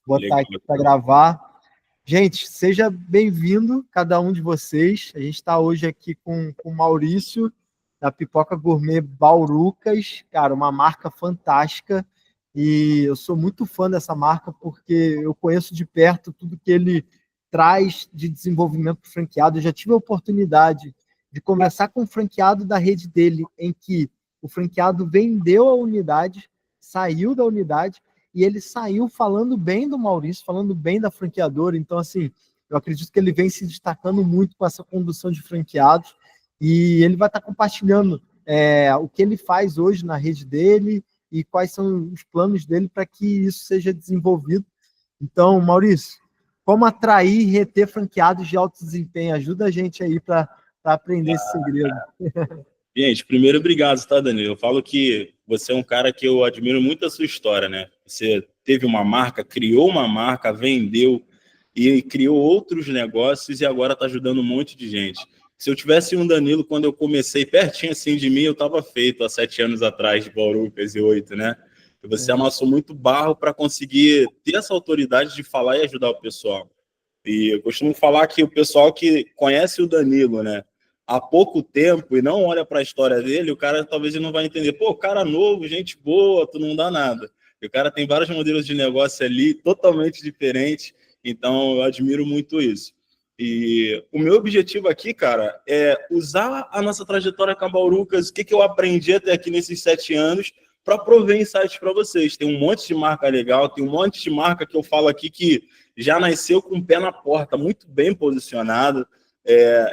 botar aqui para gravar. Gente, seja bem-vindo, cada um de vocês. A gente está hoje aqui com o Maurício, da Pipoca Gourmet Baurucas, cara, uma marca fantástica. E eu sou muito fã dessa marca porque eu conheço de perto tudo que ele traz de desenvolvimento para o franqueado. Eu já tive a oportunidade de conversar com o franqueado da rede dele, em que o franqueado vendeu a unidade, saiu da unidade, e ele saiu falando bem do Maurício, falando bem da franqueadora. Então, assim, eu acredito que ele vem se destacando muito com essa condução de franqueados, e ele vai estar compartilhando o que ele faz hoje na rede dele e quais são os planos dele para que isso seja desenvolvido. Então, Maurício, como atrair e reter franqueados de alto desempenho? Ajuda a gente aí para aprender esse segredo. Gente, primeiro, obrigado, tá, Danilo? Eu falo que você é um cara que eu admiro muito a sua história, né? Você teve uma marca, criou uma marca, vendeu e criou outros negócios e agora está ajudando um monte de gente. Se eu tivesse um Danilo quando eu comecei pertinho assim de mim, eu estava feito há 7 anos atrás, de Baurucas e 8, né? E você amassou muito barro para conseguir ter essa autoridade de falar e ajudar o pessoal. E eu costumo falar que o pessoal que conhece o Danilo, né, há pouco tempo e não olha para a história dele, o cara talvez ele não vai entender. Pô, cara novo, gente boa, tu não dá nada. E o cara tem vários modelos de negócio ali totalmente diferentes, então eu admiro muito isso. E o meu objetivo aqui, cara, é usar a nossa trajetória com a Baurucas, o que eu aprendi até aqui nesses 7 anos, para prover insights para vocês. Tem um monte de marca legal, tem um monte de marca que eu falo aqui que já nasceu com o pé na porta, muito bem posicionado,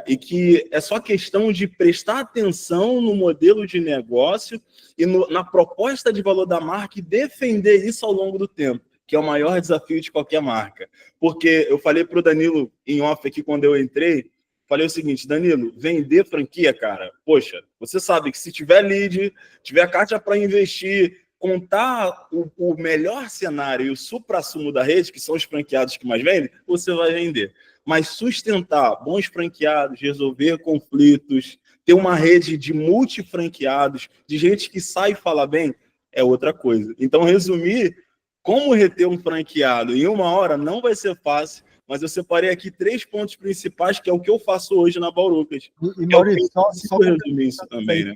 e que é só questão de prestar atenção no modelo de negócio e na proposta de valor da marca e defender isso ao longo do tempo, que é o maior desafio de qualquer marca. Porque eu falei para o Danilo em off aqui quando eu entrei, falei o seguinte: Danilo, vender franquia, cara, poxa, você sabe que se tiver lead, tiver caixa para investir, contar o melhor cenário e o supra-sumo da rede, que são os franqueados que mais vendem, você vai vender. Mas sustentar bons franqueados, resolver conflitos, ter uma rede de multifranqueados, de gente que sai e fala bem, é outra coisa. Então, resumir, como reter um franqueado em 1 hora não vai ser fácil, mas eu separei aqui 3 pontos principais, que é o que eu faço hoje na Baurucas. E Maurício, só resumir isso também, né?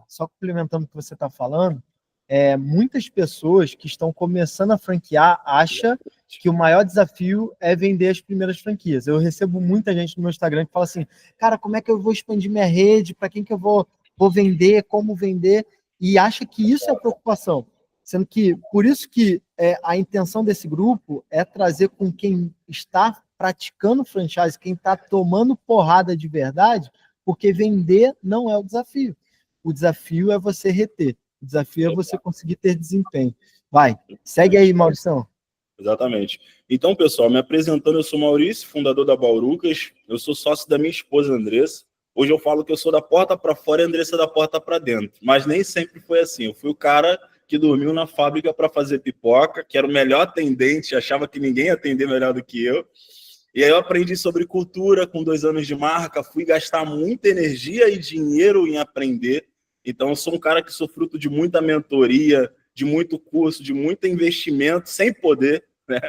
Só complementando o que você está falando, muitas pessoas que estão começando a franquear acham que o maior desafio é vender as primeiras franquias. Eu recebo muita gente no meu Instagram que fala assim, cara, como é que eu vou expandir minha rede? Para quem que eu vou vender? Como vender? E acha que isso é a preocupação. Sendo que, por isso que a intenção desse grupo é trazer com quem está praticando franchise, quem está tomando porrada de verdade, porque vender não é o desafio. O desafio é você reter. O desafio é você conseguir ter desempenho. Vai, segue aí, Maurição. Exatamente. Então, pessoal, me apresentando, eu sou Maurício, fundador da Baurucas, eu sou sócio da minha esposa, Andressa. Hoje eu falo que eu sou da porta para fora e a Andressa da porta para dentro, mas nem sempre foi assim. Eu fui o cara que dormiu na fábrica para fazer pipoca, que era o melhor atendente, achava que ninguém ia atender melhor do que eu. E aí eu aprendi sobre cultura com 2 anos de marca, fui gastar muita energia e dinheiro em aprender. Então, eu sou um cara que sou fruto de muita mentoria, de muito curso, de muito investimento, sem poder, né?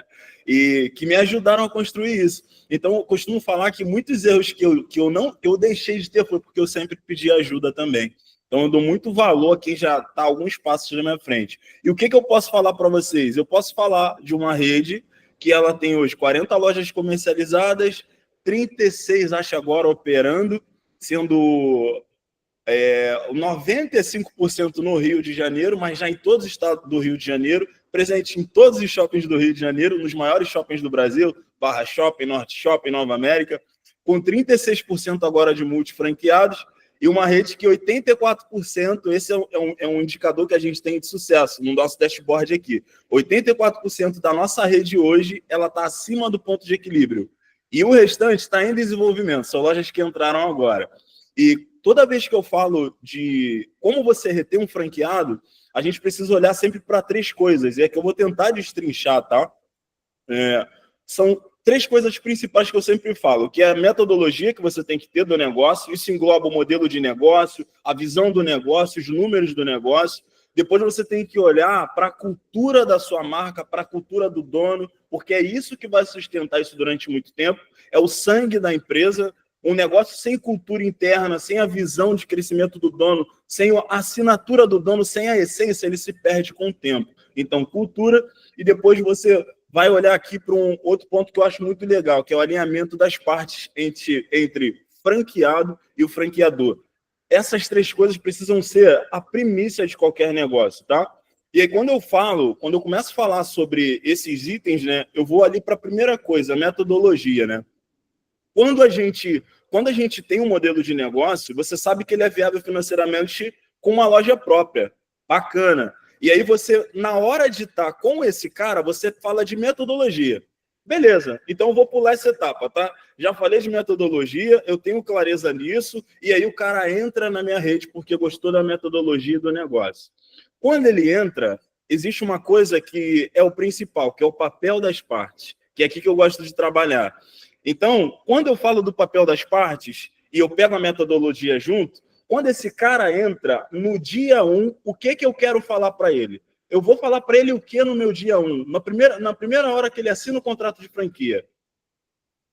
E que me ajudaram a construir isso. Então, eu costumo falar que muitos erros que eu deixei de ter foi porque eu sempre pedi ajuda também. Então, eu dou muito valor a quem já está alguns passos na minha frente. E o que eu posso falar para vocês? Eu posso falar de uma rede que ela tem hoje 40 lojas comercializadas, 36, acho agora, operando, sendo 95% no Rio de Janeiro, mas já em todos os estados do Rio de Janeiro, presente em todos os shoppings do Rio de Janeiro, nos maiores shoppings do Brasil, Barra Shopping, Norte Shopping, Nova América, com 36% agora de multifranqueados, e uma rede que 84%, esse é um indicador que a gente tem de sucesso no nosso dashboard aqui. 84% da nossa rede hoje, ela está acima do ponto de equilíbrio. E o restante está em desenvolvimento, são lojas que entraram agora. E toda vez que eu falo de como você reter um franqueado, a gente precisa olhar sempre para 3 coisas, e é que eu vou tentar destrinchar, tá? São 3 coisas principais que eu sempre falo, que é a metodologia que você tem que ter do negócio, isso engloba o modelo de negócio, a visão do negócio, os números do negócio, Depois você tem que olhar para a cultura da sua marca, para a cultura do dono, porque é isso que vai sustentar isso durante muito tempo. É o sangue da empresa. Um negócio sem cultura interna, sem a visão de crescimento do dono, sem a assinatura do dono, sem a essência, ele se perde com o tempo. Então, cultura, e depois você vai olhar aqui para um outro ponto que eu acho muito legal, que é o alinhamento das partes entre franqueado e o franqueador. Essas três coisas precisam ser a primícia de qualquer negócio, tá? E aí, quando eu começo a falar sobre esses itens, né, eu vou ali para a primeira coisa, a metodologia, né? Quando a gente tem um modelo de negócio, você sabe que ele é viável financeiramente com uma loja própria. Bacana. E aí você, na hora de estar com esse cara, você fala de metodologia. Beleza, então eu vou pular essa etapa, tá? Já falei de metodologia, eu tenho clareza nisso, e aí o cara entra na minha rede porque gostou da metodologia do negócio. Quando ele entra, existe uma coisa que é o principal, que é o papel das partes, que é aqui que eu gosto de trabalhar. Então, quando eu falo do papel das partes e eu pego a metodologia junto, quando esse cara entra no dia 1, o que eu quero falar para ele? Eu vou falar para ele o que no meu dia 1? Na primeira hora que ele assina o contrato de franquia.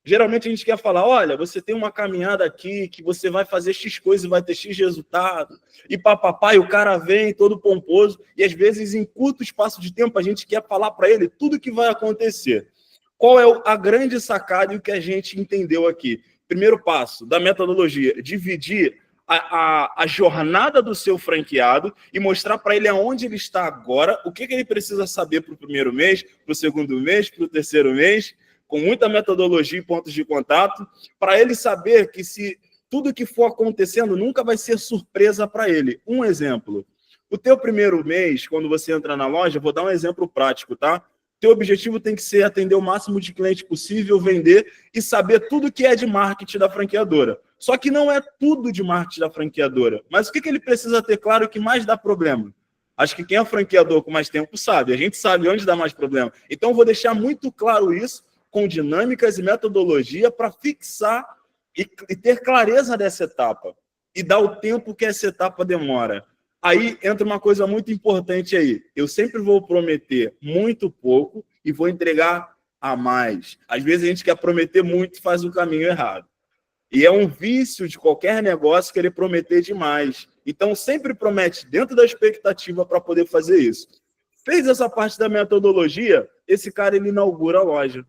Geralmente a gente quer falar, olha, você tem uma caminhada aqui que você vai fazer X coisa e vai ter X resultado. E papapá, e o cara vem todo pomposo. E às vezes, em curto espaço de tempo, a gente quer falar para ele tudo o que vai acontecer. Qual é a grande sacada e o que a gente entendeu aqui? Primeiro passo da metodologia, dividir a jornada do seu franqueado e mostrar para ele aonde ele está agora, o que ele precisa saber para o primeiro mês, para o segundo mês, para o terceiro mês, com muita metodologia e pontos de contato, para ele saber que se tudo que for acontecendo nunca vai ser surpresa para ele. Um exemplo, o teu primeiro mês, quando você entra na loja, vou dar um exemplo prático, tá? Teu objetivo tem que ser atender o máximo de cliente possível, vender e saber tudo que é de marketing da franqueadora. Só que não é tudo de marketing da franqueadora. Mas o que ele precisa ter claro que mais dá problema? Acho que quem é franqueador com mais tempo sabe. A gente sabe onde dá mais problema. Então, eu vou deixar muito claro isso com dinâmicas e metodologia para fixar e ter clareza dessa etapa. E dar o tempo que essa etapa demora. Aí entra uma coisa muito importante aí. Eu sempre vou prometer muito pouco e vou entregar a mais. Às vezes a gente quer prometer muito e faz o caminho errado. E é um vício de qualquer negócio querer prometer demais. Então sempre promete dentro da expectativa para poder fazer isso. Fez essa parte da metodologia, esse cara ele inaugura a loja,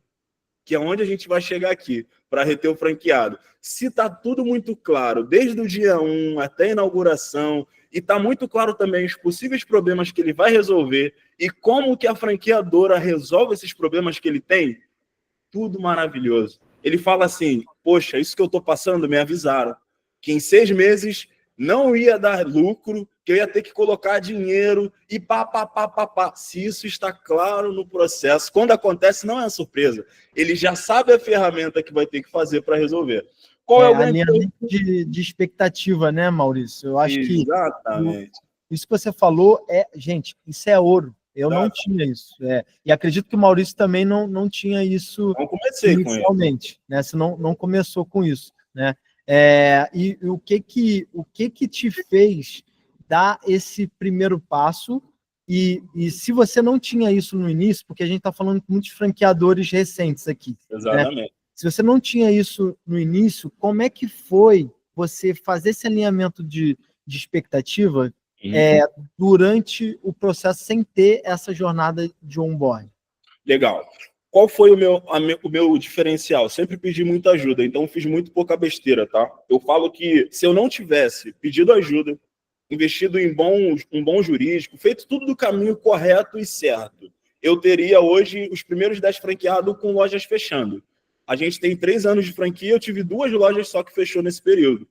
que é onde a gente vai chegar aqui, para reter o franqueado. Se está tudo muito claro, desde o dia 1 até a inauguração, e está muito claro também os possíveis problemas que ele vai resolver e como que a franqueadora resolve esses problemas que ele tem, tudo maravilhoso. Ele fala assim, poxa, isso que eu estou passando, me avisaram, que em 6 meses não ia dar lucro, que eu ia ter que colocar dinheiro e pá. Se isso está claro no processo, quando acontece, não é surpresa. Ele já sabe a ferramenta que vai ter que fazer para resolver. Qual é o grande alinhamento de expectativa, né, Maurício? Eu acho Exatamente. que isso que você falou gente, isso é ouro. Eu não tinha isso. E acredito que o Maurício também não tinha isso inicialmente, né? Você não começou com isso, né? E o que te fez dar esse primeiro passo? E se você não tinha isso no início, porque a gente está falando com muitos franqueadores recentes aqui. Exatamente. Né? Se você não tinha isso no início, como é que foi você fazer esse alinhamento de expectativa durante o processo sem ter essa jornada de onboard? Legal. Qual foi o meu diferencial? Sempre pedi muita ajuda, então fiz muito pouca besteira, tá? Eu falo que se eu não tivesse pedido ajuda, investido em um bom jurídico, feito tudo do caminho correto e certo, eu teria hoje os primeiros 10 franqueados com lojas fechando. A gente tem 3 anos de franquia, eu tive 2 lojas só que fechou nesse período.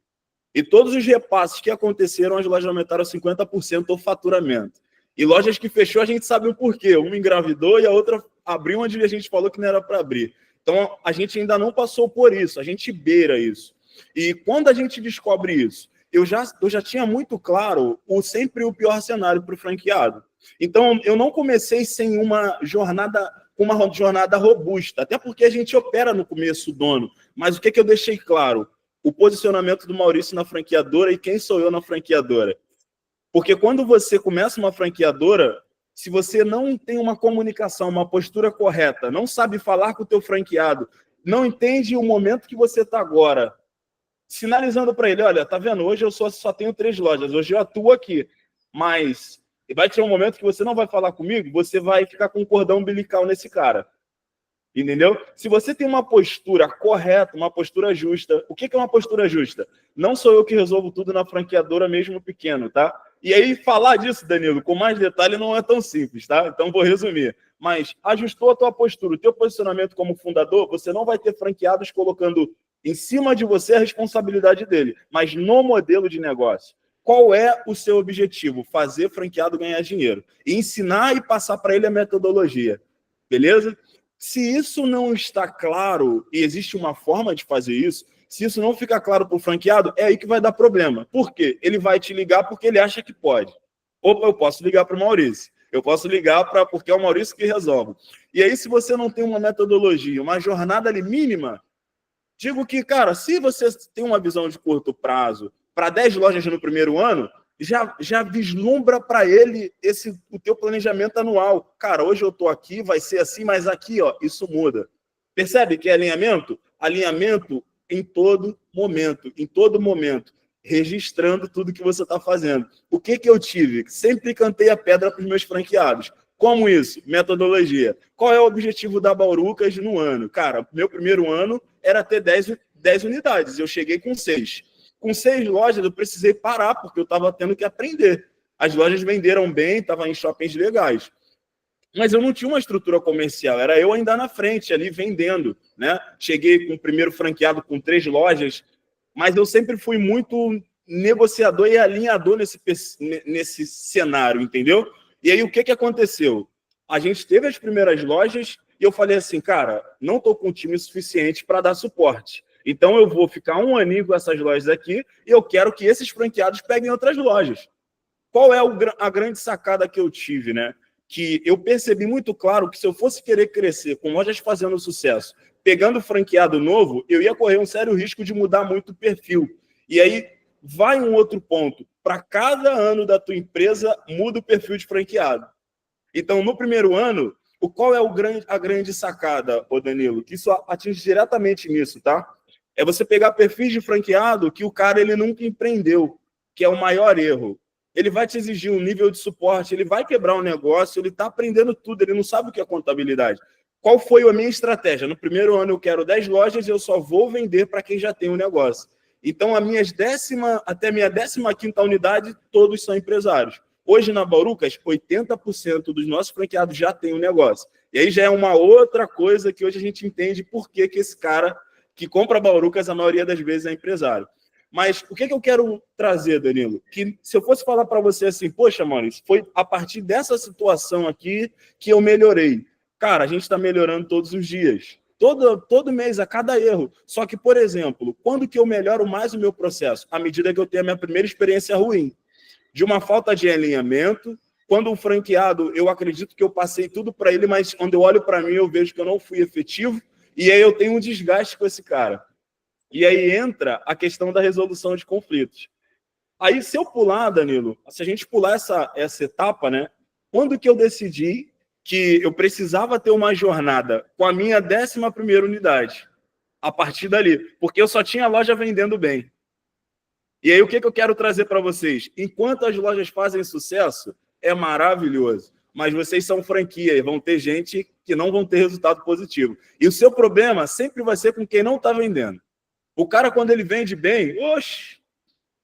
E todos os repasses que aconteceram, as lojas aumentaram 50% o faturamento. E lojas que fechou, a gente sabe o porquê. Uma engravidou e a outra abriu onde a gente falou que não era para abrir. Então, a gente ainda não passou por isso, a gente beira isso. E quando a gente descobre isso, eu já tinha muito claro sempre o pior cenário para o franqueado. Então, eu não comecei sem uma jornada robusta, até porque a gente opera no começo dono. Mas o que eu deixei claro? O posicionamento do Maurício na franqueadora e quem sou eu na franqueadora. Porque quando você começa uma franqueadora, se você não tem uma comunicação, uma postura correta, não sabe falar com o teu franqueado, não entende o momento que você está agora, sinalizando para ele, olha, tá vendo, hoje eu só tenho 3 lojas, hoje eu atuo aqui, mas vai ter um momento que você não vai falar comigo, você vai ficar com um cordão umbilical nesse cara. Entendeu? Se você tem uma postura correta, uma postura justa, o que é uma postura justa? Não sou eu que resolvo tudo na franqueadora, mesmo pequeno, tá? E aí, falar disso, Danilo, com mais detalhe, não é tão simples, tá? Então, vou resumir. Mas ajustou a tua postura, o teu posicionamento como fundador, você não vai ter franqueados colocando em cima de você a responsabilidade dele, mas no modelo de negócio. Qual é o seu objetivo? Fazer franqueado ganhar dinheiro. E ensinar e passar para ele a metodologia. Beleza? Se isso não está claro, e existe uma forma de fazer isso, se isso não ficar claro para o franqueado, é aí que vai dar problema. Por quê? Ele vai te ligar porque ele acha que pode. Opa, eu posso ligar para o Maurício. Eu posso ligar porque é o Maurício que resolve. E aí, se você não tem uma metodologia, uma jornada ali mínima, digo que, cara, se você tem uma visão de curto prazo para 10 lojas no primeiro ano, já vislumbra para ele o teu planejamento anual. Cara, hoje eu estou aqui, vai ser assim, mas aqui, ó, isso muda. Percebe que é alinhamento? Alinhamento em todo momento, registrando tudo que você está fazendo. O que eu tive? Sempre cantei a pedra para os meus franqueados. Como isso? Metodologia. Qual é o objetivo da Baurucas no ano? Cara, meu primeiro ano era ter 10 unidades. Eu cheguei com 6. Com 6 lojas, eu precisei parar, porque eu estava tendo que aprender. As lojas venderam bem, estavam em shoppings legais. Mas eu não tinha uma estrutura comercial, era eu ainda na frente, ali vendendo, né? Cheguei com o primeiro franqueado com 3 lojas, mas eu sempre fui muito negociador e alinhador nesse cenário, entendeu? E aí, o que aconteceu? A gente teve as primeiras lojas e eu falei assim, cara, não estou com um time suficiente para dar suporte. Então, eu vou ficar um aninho com essas lojas aqui e eu quero que esses franqueados peguem outras lojas. Qual é a grande sacada que eu tive, né? Que eu percebi muito claro que se eu fosse querer crescer com lojas fazendo sucesso, pegando franqueado novo, eu ia correr um sério risco de mudar muito o perfil. E aí, vai um outro ponto. Para cada ano da tua empresa, muda o perfil de franqueado. Então, no primeiro ano, qual é a grande sacada, ô Danilo? Que isso atinge diretamente nisso, tá? É você pegar perfis de franqueado que o cara ele nunca empreendeu, que é o maior erro. Ele vai te exigir um nível de suporte, ele vai quebrar um negócio, ele está aprendendo tudo, ele não sabe o que é contabilidade. Qual foi a minha estratégia? No primeiro ano eu quero 10 lojas e eu só vou vender para quem já tem um negócio. Então, até a minha 15ª unidade, todos são empresários. Hoje, na Baurucas, 80% dos nossos franqueados já tem um negócio. E aí já é uma outra coisa que hoje a gente entende por que esse cara que compra Baurucas, a maioria das vezes é empresário. Mas o que eu quero trazer, Danilo? Que se eu fosse falar para você assim, poxa, Maurício, foi a partir dessa situação aqui que eu melhorei. Cara, a gente está melhorando todos os dias. Todo mês, a cada erro. Só que, por exemplo, quando que eu melhoro mais o meu processo? À medida que eu tenho a minha primeira experiência ruim. De uma falta de alinhamento, quando o franqueado, eu acredito que eu passei tudo para ele, mas quando eu olho para mim, eu vejo que eu não fui efetivo, e aí eu tenho um desgaste com esse cara. E aí entra a questão da resolução de conflitos. Aí, se eu pular, Danilo, se a gente pular essa etapa, né? Quando que eu decidi que eu precisava ter uma jornada com a minha 11ª unidade? A partir dali. Porque eu só tinha loja vendendo bem. E aí, o que eu quero trazer para vocês? Enquanto as lojas fazem sucesso, é maravilhoso. Mas vocês são franquia e vão ter gente que não vão ter resultado positivo. E o seu problema sempre vai ser com quem não está vendendo. O cara, quando ele vende bem, oxe,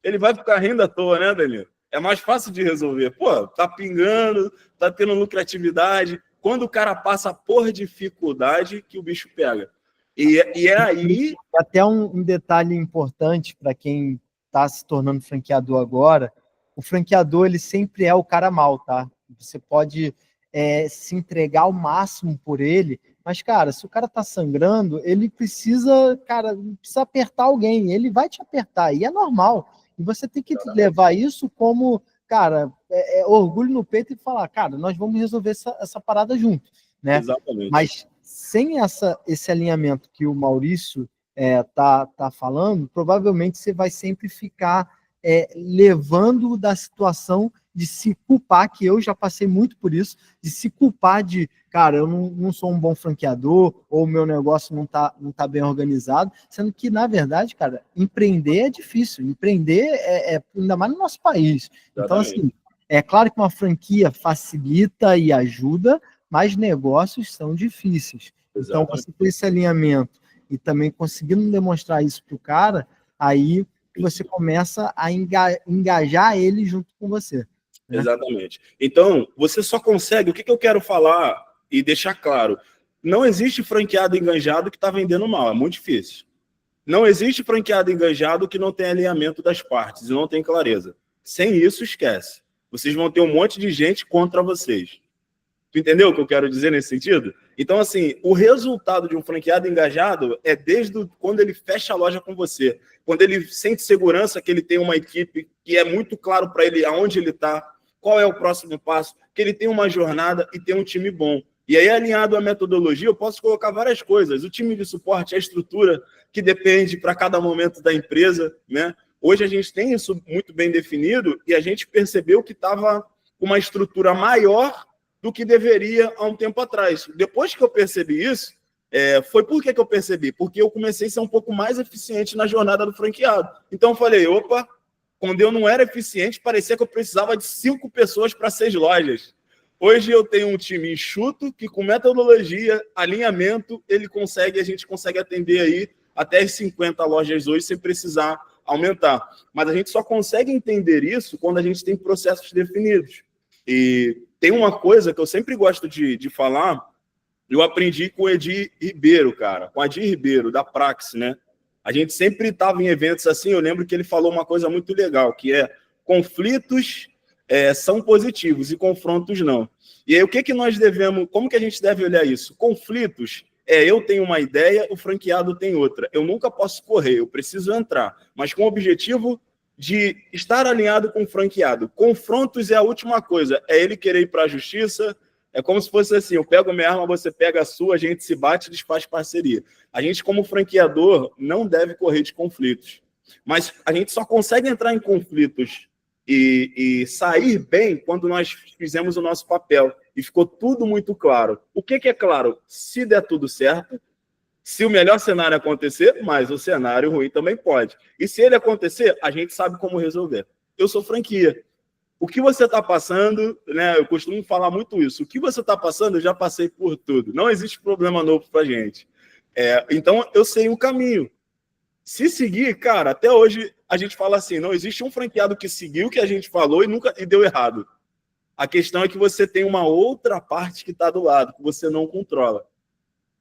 ele vai ficar rindo à toa, né, Danilo? É mais fácil de resolver. Pô, tá pingando, tá tendo lucratividade. Quando o cara passa por dificuldade, que o bicho pega. E é aí... Até um detalhe importante para quem está se tornando franqueador agora, o franqueador ele sempre é o cara mal, tá? Você pode se entregar ao máximo por ele, mas, cara, se o cara tá sangrando, ele precisa apertar alguém, ele vai te apertar, e é normal. E você tem que levar isso como, cara, orgulho no peito e falar, cara, nós vamos resolver essa parada junto, né? Exatamente. Mas sem esse alinhamento que o Maurício tá falando, provavelmente você vai sempre ficar levando da situação de se culpar, que eu já passei muito por isso, de se culpar de, cara, eu não sou um bom franqueador, ou o meu negócio não tá bem organizado, sendo que, na verdade, cara, empreender é difícil, empreender ainda mais no nosso país. Então, assim, é claro que uma franquia facilita e ajuda, mas negócios são difíceis. Então, você ter esse alinhamento e também conseguindo demonstrar isso para o cara, aí você começa a engajar ele junto com você. Né? Exatamente. Então, você só consegue... O que eu quero falar e deixar claro? Não existe franqueado enganjado que está vendendo mal, é muito difícil. Não existe franqueado enganjado que não tem alinhamento das partes e não tem clareza. Sem isso, esquece. Vocês vão ter um monte de gente contra vocês. Tu entendeu o que eu quero dizer nesse sentido? Então, assim, o resultado de um franqueado engajado é desde quando ele fecha a loja com você, quando ele sente segurança que ele tem uma equipe que é muito claro para ele aonde ele está, qual é o próximo passo, que ele tem uma jornada e tem um time bom. E aí, alinhado à metodologia, eu posso colocar várias coisas. O time de suporte, a estrutura que depende para cada momento da empresa, né? Hoje a gente tem isso muito bem definido e a gente percebeu que estava com uma estrutura maior do que deveria há um tempo atrás. Depois que eu percebi isso, foi por que eu percebi? Porque eu comecei a ser um pouco mais eficiente na jornada do franqueado. Então eu falei, opa, quando eu não era eficiente, parecia que eu precisava de 5 pessoas para 6 lojas. Hoje eu tenho um time enxuto que com metodologia, alinhamento, a gente consegue atender aí até as 50 lojas hoje sem precisar aumentar. Mas a gente só consegue entender isso quando a gente tem processos definidos. E tem uma coisa que eu sempre gosto de falar, eu aprendi com o Edir Ribeiro, cara, com a Edir Ribeiro, da Praxis, né? A gente sempre estava em eventos assim, eu lembro que ele falou uma coisa muito legal, que é conflitos são positivos e confrontos não. E aí o que nós devemos, como que a gente deve olhar isso? Conflitos eu tenho uma ideia, o franqueado tem outra. Eu nunca posso correr, eu preciso entrar, mas com o objetivo de estar alinhado com o franqueado. Confrontos é a última coisa, é ele querer ir para a justiça, é como se fosse assim, eu pego minha arma, você pega a sua, a gente se bate e desfaz parceria. A gente, como franqueador, não deve correr de conflitos, mas a gente só consegue entrar em conflitos e sair bem quando nós fizemos o nosso papel e ficou tudo muito claro. O que é claro? Se der tudo certo, se o melhor cenário acontecer, mas o cenário ruim também pode. E se ele acontecer, a gente sabe como resolver. Eu sou franquia. O que você está passando, né? Eu costumo falar muito isso. O que você está passando, eu já passei por tudo. Não existe problema novo para a gente. Então, eu sei o caminho. Se seguir, cara, até hoje a gente fala assim, não existe um franqueado que seguiu o que a gente falou e deu errado. A questão é que você tem uma outra parte que está do lado, que você não controla.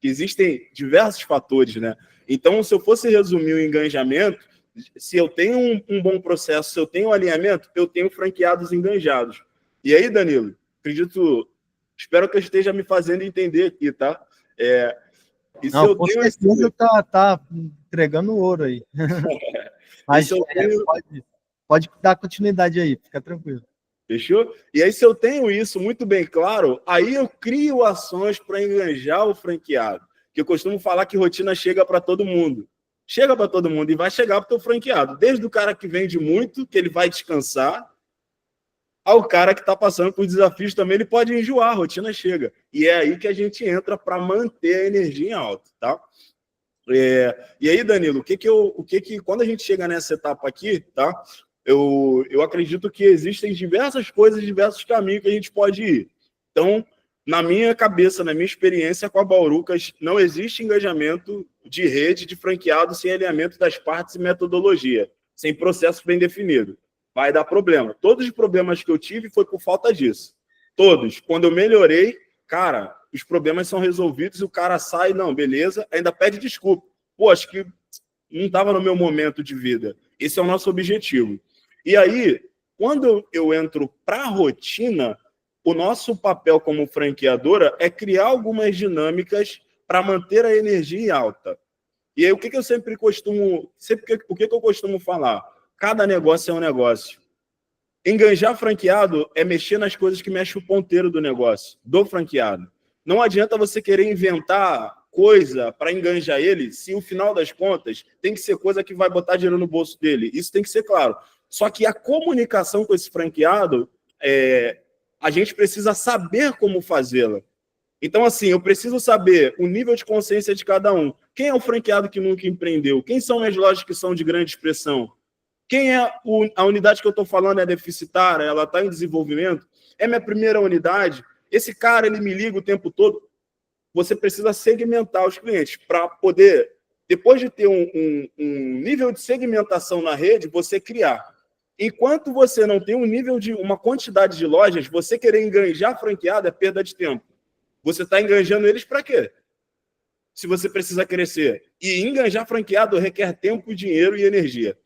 Existem diversos fatores, né? Então, se eu fosse resumir o engajamento, se eu tenho um bom processo, se eu tenho um alinhamento, eu tenho franqueados enganjados. E aí, Danilo, espero que eu esteja me fazendo entender aqui, tá? Com certeza tá entregando ouro aí. Mas pode dar continuidade aí, fica tranquilo. Fechou? E aí, se eu tenho isso muito bem claro, aí eu crio ações para enganjar o franqueado. Que eu costumo falar que rotina chega para todo mundo. Chega para todo mundo e vai chegar para o teu franqueado. Desde o cara que vende muito, que ele vai descansar, ao cara que está passando por desafios também, ele pode enjoar, a rotina chega. E é aí que a gente entra para manter a energia em alta, tá? E aí, Danilo, quando a gente chega nessa etapa aqui, tá? Eu acredito que existem diversas coisas, diversos caminhos que a gente pode ir. Então, na minha cabeça, na minha experiência com a Baurucas, não existe engajamento de rede de franqueado sem alinhamento das partes e metodologia, sem processo bem definido. Vai dar problema. Todos os problemas que eu tive foi por falta disso. Todos. Quando eu melhorei, cara, os problemas são resolvidos e o cara sai, não, beleza, ainda pede desculpa. Pô, acho que não estava no meu momento de vida. Esse é o nosso objetivo. E aí, quando eu entro para a rotina, o nosso papel como franqueadora é criar algumas dinâmicas para manter a energia em alta. E aí, o que eu sempre costumo... O que eu costumo falar? Cada negócio é um negócio. Enganjar franqueado é mexer nas coisas que mexem o ponteiro do negócio, do franqueado. Não adianta você querer inventar coisa para enganjar ele, se o final das contas tem que ser coisa que vai botar dinheiro no bolso dele. Isso tem que ser claro. Só que a comunicação com esse franqueado, a gente precisa saber como fazê-la. Então, assim, eu preciso saber o nível de consciência de cada um. Quem é o franqueado que nunca empreendeu? Quem são as lojas que são de grande expressão? Quem é a unidade que eu estou falando é deficitária? Ela está em desenvolvimento? É minha primeira unidade? Esse cara, ele me liga o tempo todo. Você precisa segmentar os clientes para poder, depois de ter um nível de segmentação na rede, você criar. Enquanto você não tem um nível de uma quantidade de lojas, você querer enganjar franqueado é perda de tempo. Você está enganjando eles para quê? Se você precisa crescer. E enganjar franqueado requer tempo, dinheiro e energia.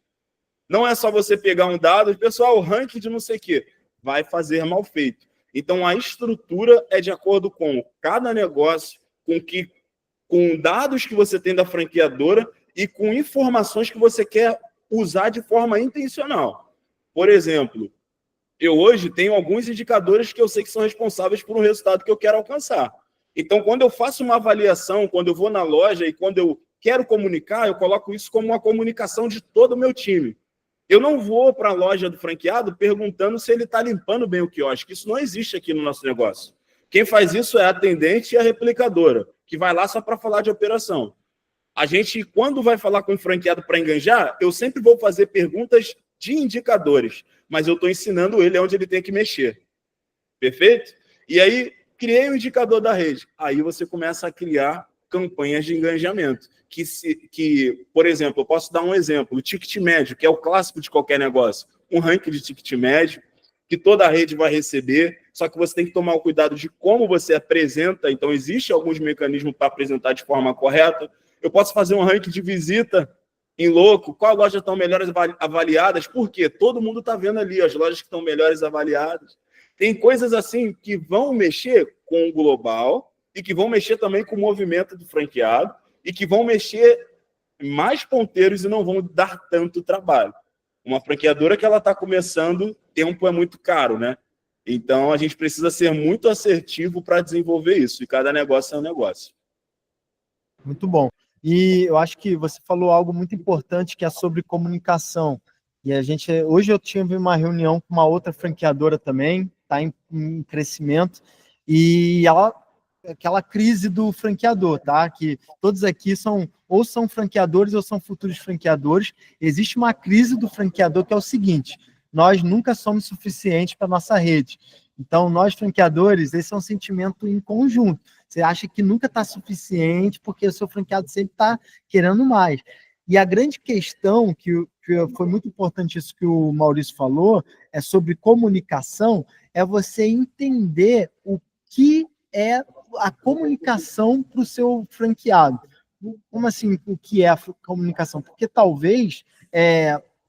Não é só você pegar um dado, pessoal, o ranking de não sei o quê. Vai fazer mal feito. Então, a estrutura é de acordo com cada negócio, com dados que você tem da franqueadora e com informações que você quer usar de forma intencional. Por exemplo, eu hoje tenho alguns indicadores que eu sei que são responsáveis por um resultado que eu quero alcançar. Então, quando eu faço uma avaliação, quando eu vou na loja e quando eu quero comunicar, eu coloco isso como uma comunicação de todo o meu time. Eu não vou para a loja do franqueado perguntando se ele está limpando bem o quiosque. Isso não existe aqui no nosso negócio. Quem faz isso é a atendente e a replicadora, que vai lá só para falar de operação. A gente, quando vai falar com o franqueado para enganjar, eu sempre vou fazer perguntas de indicadores, mas eu estou ensinando ele onde ele tem que mexer. Perfeito? E aí, criei um indicador da rede. Aí você começa a criar campanhas de engajamento. Por exemplo, eu posso dar um exemplo. O ticket médio, que é o clássico de qualquer negócio. Um ranking de ticket médio, que toda a rede vai receber, só que você tem que tomar o cuidado de como você apresenta. Então, existem alguns mecanismos para apresentar de forma correta. Eu posso fazer um ranking de visita em louco, qual loja estão melhores avaliadas, por quê? Todo mundo está vendo ali as lojas que estão melhores avaliadas. Tem coisas assim que vão mexer com o global e que vão mexer também com o movimento do franqueado e que vão mexer mais ponteiros e não vão dar tanto trabalho. Uma franqueadora que ela está começando, tempo é muito caro, né? Então, a gente precisa ser muito assertivo para desenvolver isso, e cada negócio é um negócio. Muito bom. E eu acho que você falou algo muito importante, que é sobre comunicação. E hoje eu tive uma reunião com uma outra franqueadora também, está em crescimento, e aquela crise do franqueador, tá? Que todos aqui ou são franqueadores ou são futuros franqueadores. Existe uma crise do franqueador que é o seguinte: nós nunca somos suficientes para nossa rede. Então, nós franqueadores, esse é um sentimento em conjunto. Você acha que nunca está suficiente porque o seu franqueado sempre está querendo mais. E a grande questão, que foi muito importante isso que o Maurício falou, é sobre comunicação, é você entender o que é a comunicação para o seu franqueado. Como assim, o que é a comunicação? Porque talvez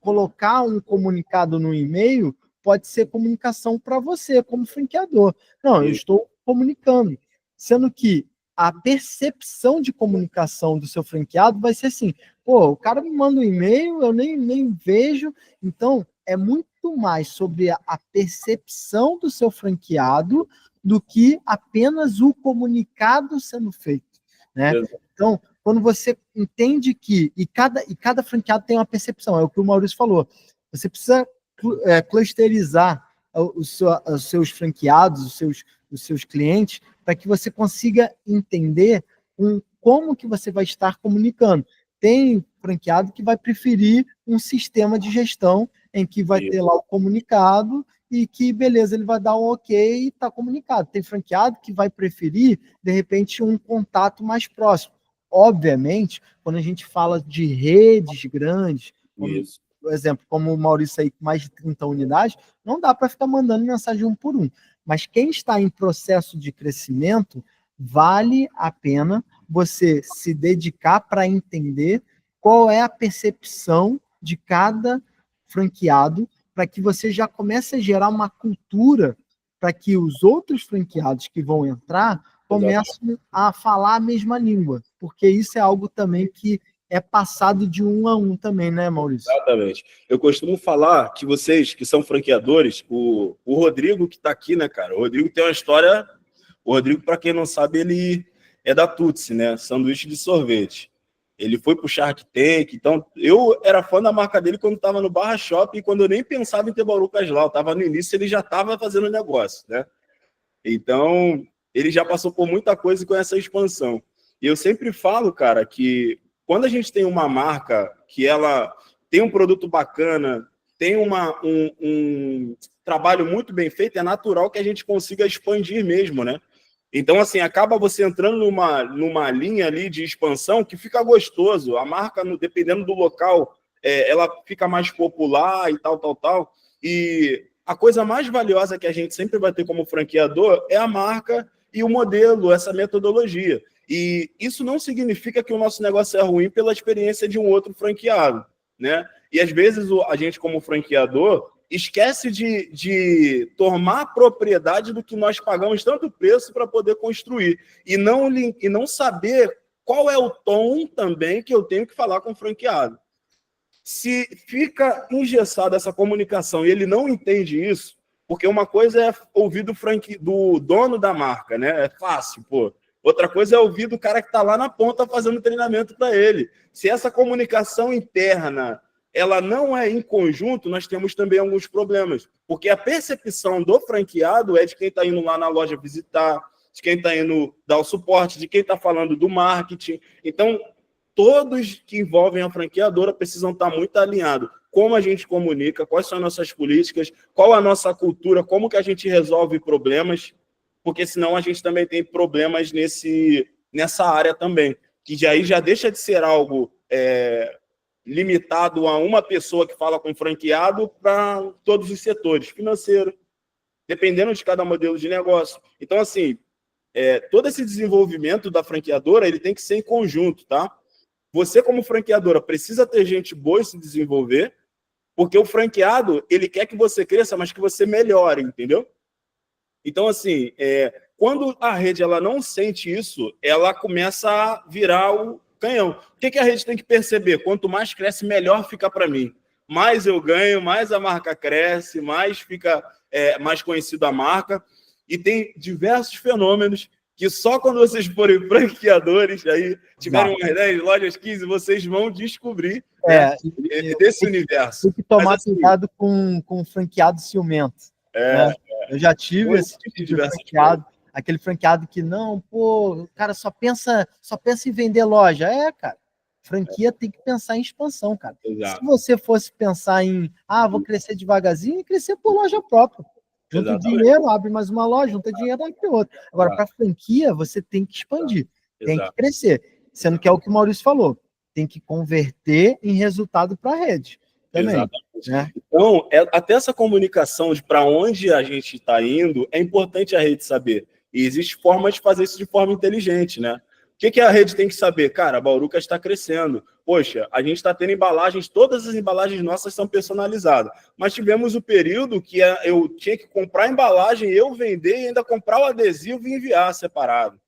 colocar um comunicado no e-mail pode ser comunicação para você, como franqueador. Não, eu estou comunicando. Sendo que a percepção de comunicação do seu franqueado vai ser assim: pô, o cara me manda um e-mail, eu nem vejo. Então, é muito mais sobre a percepção do seu franqueado do que apenas o comunicado sendo feito, né? Então, quando você entende que... E cada franqueado tem uma percepção, é o que o Maurício falou. Você precisa clusterizar os seus franqueados, os seus clientes, para que você consiga entender como que você vai estar comunicando. Tem franqueado que vai preferir um sistema de gestão em que vai ter lá o comunicado e que, beleza, ele vai dar um ok e está comunicado. Tem franqueado que vai preferir, de repente, um contato mais próximo. Obviamente, quando a gente fala de redes grandes, por exemplo, como o Maurício aí com mais de 30 unidades, não dá para ficar mandando mensagem um por um. Mas quem está em processo de crescimento, vale a pena você se dedicar para entender qual é a percepção de cada franqueado, para que você já comece a gerar uma cultura para que os outros franqueados que vão entrar comecem a falar a mesma língua, porque isso é algo também que é passado de um a um também, né, Maurício? Exatamente. Eu costumo falar que vocês que são franqueadores, o Rodrigo que está aqui, né, cara? O Rodrigo tem uma história... O Rodrigo, para quem não sabe, ele é da Tutsi, né? Sanduíche de sorvete. Ele foi pro Shark Tank. Então, eu era fã da marca dele quando estava no Barra Shopping, quando eu nem pensava em ter Barucas lá. Eu estava no início, ele já estava fazendo negócio, né? Então, ele já passou por muita coisa com essa expansão. E eu sempre falo, cara, que quando a gente tem uma marca que ela tem um produto bacana, tem um trabalho muito bem feito, é natural que a gente consiga expandir mesmo, né? Então, assim, acaba você entrando numa linha ali de expansão que fica gostoso. A marca, dependendo do local, ela fica mais popular e tal. E a coisa mais valiosa que a gente sempre vai ter como franqueador é a marca e o modelo, essa metodologia. E isso não significa que o nosso negócio é ruim pela experiência de um outro franqueado, né? E às vezes a gente, como franqueador, esquece de tomar propriedade do que nós pagamos tanto preço para poder construir e não saber qual é o tom também que eu tenho que falar com o franqueado. Se fica engessada essa comunicação e ele não entende isso, porque uma coisa é ouvir do dono da marca, né? É fácil, pô. Outra coisa é ouvir do cara que está lá na ponta fazendo treinamento para ele. Se essa comunicação interna ela não é em conjunto, nós temos também alguns problemas. Porque a percepção do franqueado é de quem está indo lá na loja visitar, de quem está indo dar o suporte, de quem está falando do marketing. Então, todos que envolvem a franqueadora precisam estar muito alinhados. Como a gente comunica, quais são as nossas políticas, qual a nossa cultura, como que a gente resolve problemas, porque senão a gente também tem problemas nessa área também, que aí já deixa de ser algo limitado a uma pessoa que fala com o franqueado para todos os setores, financeiro, dependendo de cada modelo de negócio. Então, assim, todo esse desenvolvimento da franqueadora, ele tem que ser em conjunto, tá? Você, como franqueadora, precisa ter gente boa e se desenvolver, porque o franqueado, ele quer que você cresça, mas que você melhore, entendeu? Então, assim, quando a rede ela não sente isso, ela começa a virar o canhão. O que a rede tem que perceber? Quanto mais cresce, melhor fica para mim. Mais eu ganho, mais a marca cresce, mais fica mais conhecida a marca. E tem diversos fenômenos que só quando vocês forem franqueadores, aí tiverem umas 10 lojas, 15, vocês vão descobrir desse universo. Tem que tomar cuidado com franqueado ciumento. Né? Eu já tive esse tipo de franqueado, aquele franqueado que não, pô, o cara só pensa em vender loja. Cara, franquia tem que pensar em expansão, cara. Exato. Se você fosse pensar em, vou crescer devagarzinho, crescer por loja própria. Junta dinheiro, abre mais uma loja, junta dinheiro, abre outra. Agora, para franquia, você tem que expandir, tem que crescer. Sendo que é o que o Maurício falou, tem que converter em resultado para a rede. Também, exatamente. Né? Então, até essa comunicação de para onde a gente está indo, é importante a rede saber. E existe forma de fazer isso de forma inteligente, né? O que a rede tem que saber? Cara, a Barucas está crescendo. Poxa, a gente está tendo embalagens, todas as embalagens nossas são personalizadas. Mas tivemos o período que eu tinha que comprar a embalagem, eu vender e ainda comprar o adesivo e enviar separado.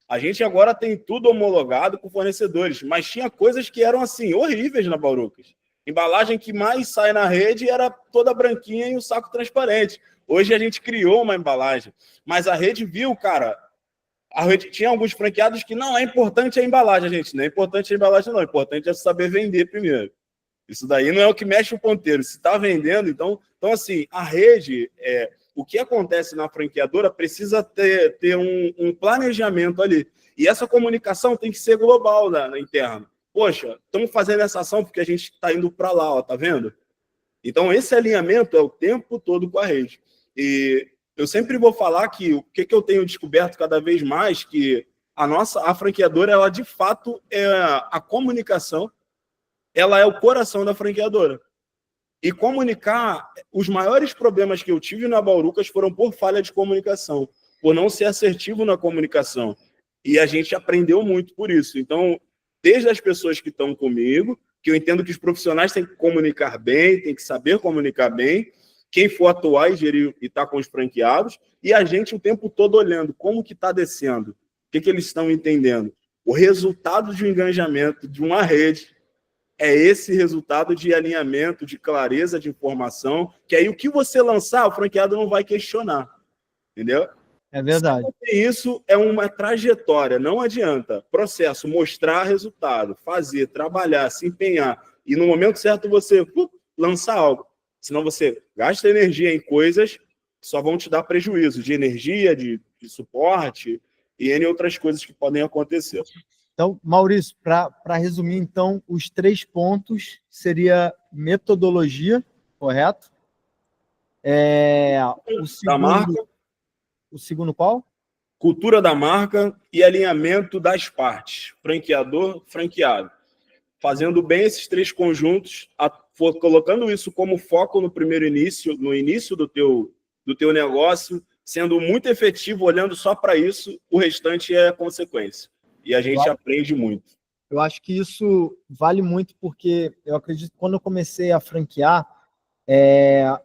A gente agora tem tudo homologado com fornecedores, mas tinha coisas que eram assim, horríveis na Barucas. Embalagem que mais sai na rede era toda branquinha e o saco transparente. Hoje a gente criou uma embalagem, mas a rede viu, cara, a rede tinha alguns franqueados que não é importante a embalagem, gente. Não é importante a embalagem, não. É importante saber vender primeiro. Isso daí não é o que mexe o ponteiro. Se está vendendo, então assim, a rede, o que acontece na franqueadora precisa ter um planejamento ali. E essa comunicação tem que ser global na interna. Poxa, estamos fazendo essa ação porque a gente está indo para lá, ó, tá vendo? Então, esse alinhamento é o tempo todo com a rede. E eu sempre vou falar que o que eu tenho descoberto cada vez mais, que a franqueadora, ela de fato é a comunicação, ela é o coração da franqueadora. E comunicar, os maiores problemas que eu tive na Barucas foram por falha de comunicação, por não ser assertivo na comunicação. E a gente aprendeu muito por isso. Então, desde as pessoas que estão comigo, que eu entendo que os profissionais têm que comunicar bem, têm que saber comunicar bem, quem for atuar e gerir e estar com os franqueados, e a gente o tempo todo olhando como que está descendo, o que eles estão entendendo. O resultado de um engajamento de uma rede é esse resultado de alinhamento, de clareza de informação, que aí o que você lançar, o franqueado não vai questionar, entendeu? É verdade. Isso é uma trajetória, não adianta. Processo, mostrar resultado, fazer, trabalhar, se empenhar. E no momento certo você lança algo. Senão você gasta energia em coisas que só vão te dar prejuízo de energia, de suporte e N outras coisas que podem acontecer. Então, Maurício, para resumir, então, os 3 pontos seria metodologia, correto? Da marca. O segundo qual? Cultura da marca e alinhamento das partes, franqueador, franqueado. Fazendo bem esses 3 conjuntos, colocando isso como foco no início do teu negócio, sendo muito efetivo, olhando só para isso, o restante é consequência. E a gente aprende muito. Eu acho que isso vale muito porque eu acredito que quando eu comecei a franquear,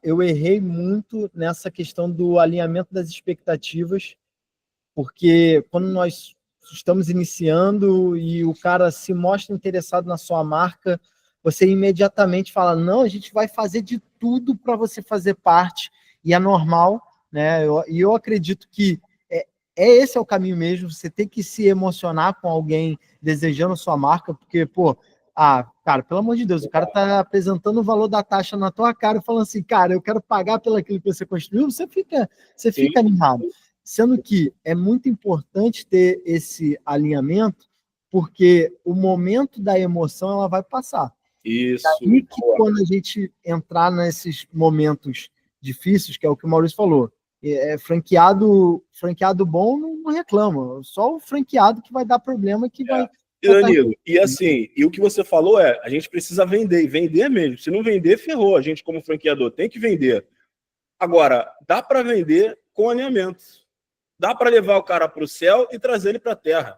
eu errei muito nessa questão do alinhamento das expectativas, porque quando nós estamos iniciando e o cara se mostra interessado na sua marca, você imediatamente fala, não, a gente vai fazer de tudo para você fazer parte, e é normal, né? E eu acredito que esse é o caminho mesmo, você tem que se emocionar com alguém desejando sua marca, porque, cara, pelo amor de Deus, o cara tá apresentando o valor da taxa na tua cara, falando assim, cara, eu quero pagar pelo aquilo que você construiu, você fica animado. Sendo que é muito importante ter esse alinhamento, porque o momento da emoção ela vai passar. Isso. E que quando a gente entrar nesses momentos difíceis, que é o que o Maurício falou, franqueado bom não reclama, só o franqueado que vai dar problema que vai... Danilo, e assim, e o que você falou a gente precisa vender, e vender mesmo. Se não vender, ferrou. A gente, como franqueador, tem que vender. Agora, dá para vender com alinhamento. Dá para levar o cara para o céu e trazer ele para a terra.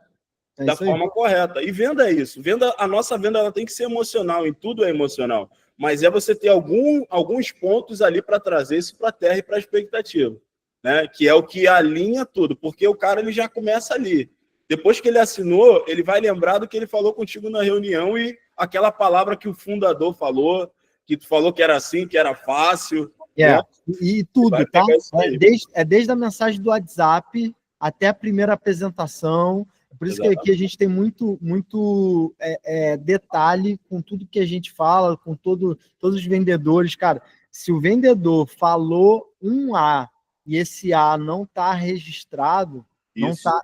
Da forma correta. E venda é isso. A nossa venda ela tem que ser emocional, em tudo é emocional. Mas é você ter alguns pontos ali para trazer isso para a terra e para a expectativa. Né? Que é o que alinha tudo. Porque o cara ele já começa ali. Depois que ele assinou, ele vai lembrar do que ele falou contigo na reunião e aquela palavra que o fundador falou, que tu falou que era assim, que era fácil. Né? E tudo, tá? Desde a mensagem do WhatsApp até a primeira apresentação. Por isso que aqui a gente tem muito detalhe com tudo que a gente fala, com todos os vendedores. Cara, se o vendedor falou um A e esse A não está registrado,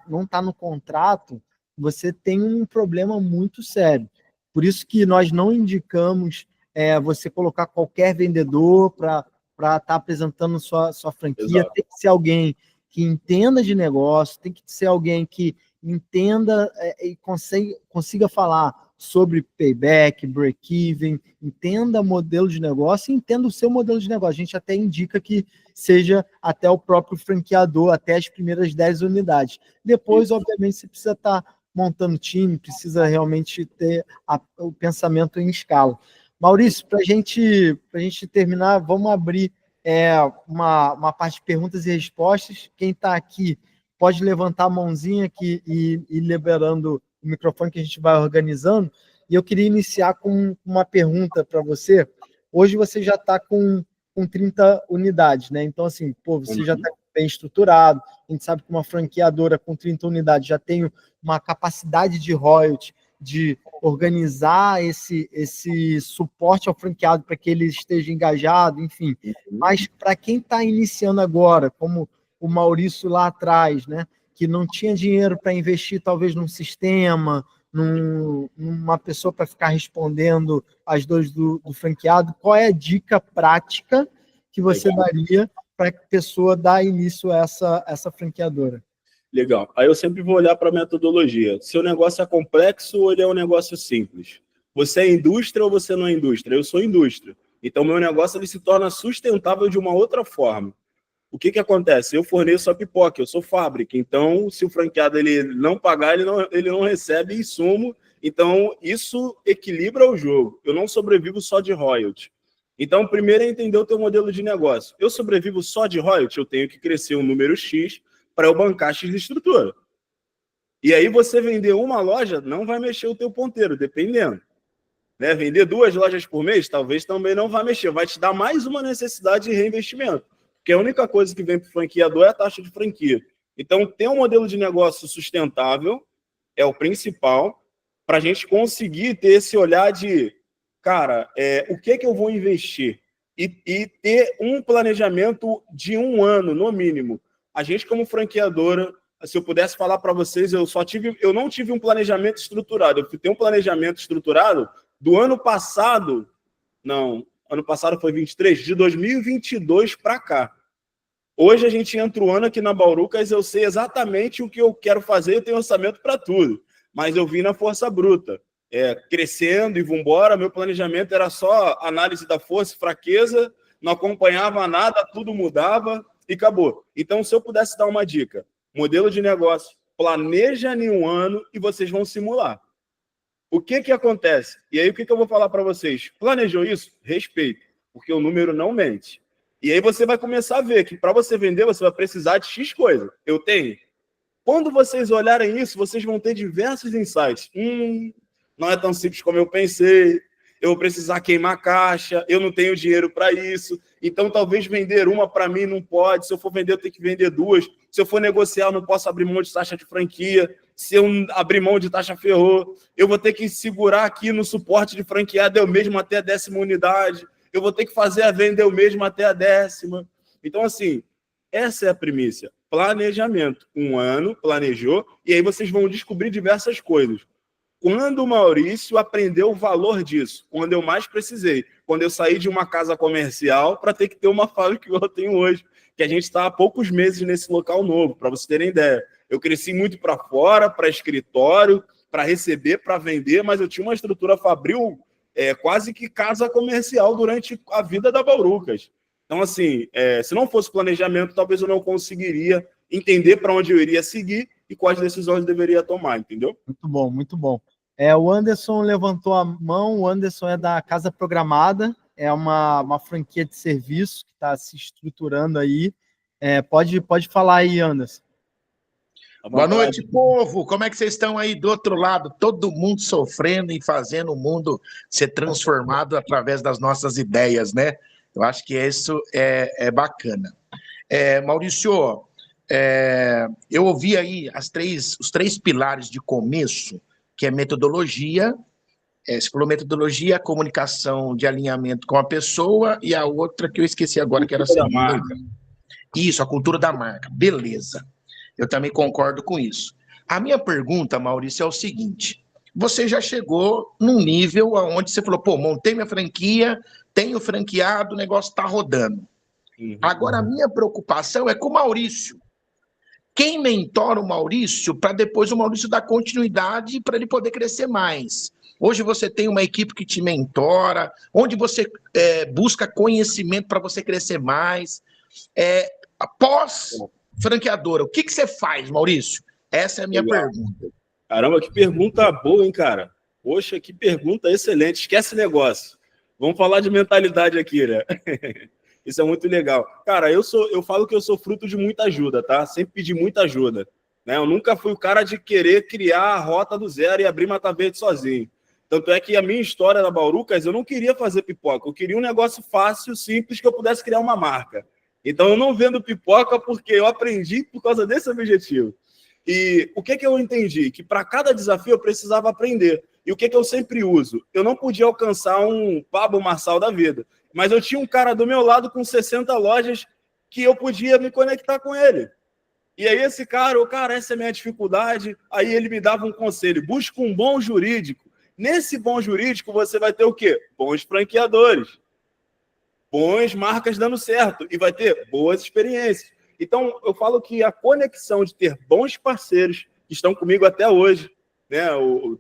não tá no contrato, você tem um problema muito sério. Por isso que nós não indicamos você colocar qualquer vendedor para estar apresentando sua franquia. Exato. Tem que ser alguém que entenda de negócio, tem que ser alguém que entenda e consiga falar sobre payback, break-even, entenda modelo de negócio e entenda o seu modelo de negócio. A gente até indica que seja até o próprio franqueador, até as primeiras 10 unidades. Depois, obviamente, você precisa estar montando time, precisa realmente ter o pensamento em escala. Maurício, para a gente terminar, vamos abrir uma parte de perguntas e respostas. Quem está aqui pode levantar a mãozinha aqui e ir liberando o microfone que a gente vai organizando. E eu queria iniciar com uma pergunta para você. Hoje você já está com 30 unidades, né? Então, assim, você já está bem estruturado. A gente sabe que uma franqueadora com 30 unidades já tem uma capacidade de royalty, de organizar esse suporte ao franqueado para que ele esteja engajado, enfim. Mas para quem está iniciando agora, como o Maurício lá atrás, né, que não tinha dinheiro para investir talvez num sistema, numa pessoa para ficar respondendo as dores do franqueado, qual é a dica prática que você daria para a pessoa dar início a essa franqueadora? Legal. Aí eu sempre vou olhar para a metodologia. Seu negócio é complexo ou ele é um negócio simples? Você é indústria ou você não é indústria? Eu sou indústria. Então, meu negócio ele se torna sustentável de uma outra forma. O que acontece? Eu forneço a pipoca, eu sou fábrica. Então, se o franqueado ele não pagar, ele não recebe insumo. Então, isso equilibra o jogo. Eu não sobrevivo só de royalty. Então, primeiro é entender o teu modelo de negócio. Eu sobrevivo só de royalty, eu tenho que crescer um número X para eu bancar X de estrutura. E aí você vender uma loja não vai mexer o teu ponteiro, dependendo. Né? Vender 2 lojas por mês, talvez também não vai mexer. Vai te dar mais uma necessidade de reinvestimento. Porque a única coisa que vem para o franqueador é a taxa de franquia. Então, ter um modelo de negócio sustentável é o principal para a gente conseguir ter esse olhar de, cara, o que eu vou investir? E ter um planejamento de 1 ano, no mínimo. A gente, como franqueadora, se eu pudesse falar para vocês, eu não tive um planejamento estruturado. Eu tenho um planejamento estruturado do ano passado, não, ano passado foi 23, de 2022 para cá. Hoje a gente entra o ano aqui na Baurucas, eu sei exatamente o que eu quero fazer, eu tenho orçamento para tudo, mas eu vim na força bruta, crescendo e vambora. Meu planejamento era só análise da força e fraqueza, não acompanhava nada, tudo mudava e acabou. Então, se eu pudesse dar uma dica, modelo de negócio, planeja em 1 ano e vocês vão simular. O que acontece? E aí, o que eu vou falar para vocês? Planejou isso? Respeito, porque o número não mente. E aí você vai começar a ver que para você vender, você vai precisar de X coisa. Eu tenho. Quando vocês olharem isso, vocês vão ter diversos insights. Não é tão simples como eu pensei. Eu vou precisar queimar caixa. Eu não tenho dinheiro para isso. Então, talvez vender uma para mim não pode. Se eu for vender, eu tenho que vender 2. Se eu for negociar, eu não posso abrir mão de taxa de franquia. Se eu abrir mão de taxa, ferrou. Eu vou ter que segurar aqui no suporte de franqueado eu mesmo até a 10ª unidade. Eu vou ter que fazer a venda eu mesmo até a 10ª. Então, assim, essa é a primícia. Planejamento. 1 ano, planejou, e aí vocês vão descobrir diversas coisas. Quando o Maurício aprendeu o valor disso, quando eu mais precisei, quando eu saí de uma casa comercial para ter que ter uma fábrica que eu tenho hoje, que a gente está há poucos meses nesse local novo, para vocês terem ideia. Eu cresci muito para fora, para escritório, para receber, para vender, mas eu tinha uma estrutura fabril quase que casa comercial durante a vida da Baurucas. Então, assim, se não fosse planejamento, talvez eu não conseguiria entender para onde eu iria seguir e quais decisões eu deveria tomar, entendeu? Muito bom, muito bom. O Anderson levantou a mão. O Anderson é da Casa Programada, é uma franquia de serviço que está se estruturando aí. Pode falar aí, Anderson. Boa noite, povo. Como é que vocês estão aí do outro lado? Todo mundo sofrendo e fazendo o mundo ser transformado através das nossas ideias, né? Eu acho que isso é bacana. Maurício, eu ouvi aí os 3 pilares de começo, que é metodologia. Você falou metodologia, comunicação de alinhamento com a pessoa, e a outra que eu esqueci agora, que era a segunda. Isso, a cultura da marca. Beleza. Eu também concordo com isso. A minha pergunta, Maurício, é o seguinte: você já chegou num nível onde você falou, montei minha franquia, tenho franqueado, o negócio está rodando. Agora, a minha preocupação é com o Maurício. Quem mentora o Maurício para depois o Maurício dar continuidade para ele poder crescer mais? Hoje você tem uma equipe que te mentora, onde você busca conhecimento para você crescer mais. Após franqueadora, o que você faz, Maurício? Essa é a minha pergunta. Caramba, que pergunta boa, hein, cara? Poxa, que pergunta excelente. Esquece negócio. Vamos falar de mentalidade aqui, né? Isso é muito legal. Cara, eu falo que eu sou fruto de muita ajuda, tá? Sempre pedi muita ajuda, né? Eu nunca fui o cara de querer criar a rota do zero e abrir Mata Verde sozinho. Tanto é que a minha história da Baurucas, eu não queria fazer pipoca. Eu queria um negócio fácil, simples, que eu pudesse criar uma marca. Então, eu não vendo pipoca porque eu aprendi por causa desse objetivo. E o que eu entendi? Que para cada desafio eu precisava aprender. E o que eu sempre uso? Eu não podia alcançar um Pablo Marçal da vida, mas eu tinha um cara do meu lado com 60 lojas que eu podia me conectar com ele. E aí esse cara, essa é a minha dificuldade. Aí ele me dava um conselho: busca um bom jurídico. Nesse bom jurídico você vai ter o quê? Bons franqueadores. Bons marcas dando certo, e vai ter boas experiências. Então, eu falo que a conexão de ter bons parceiros que estão comigo até hoje, né?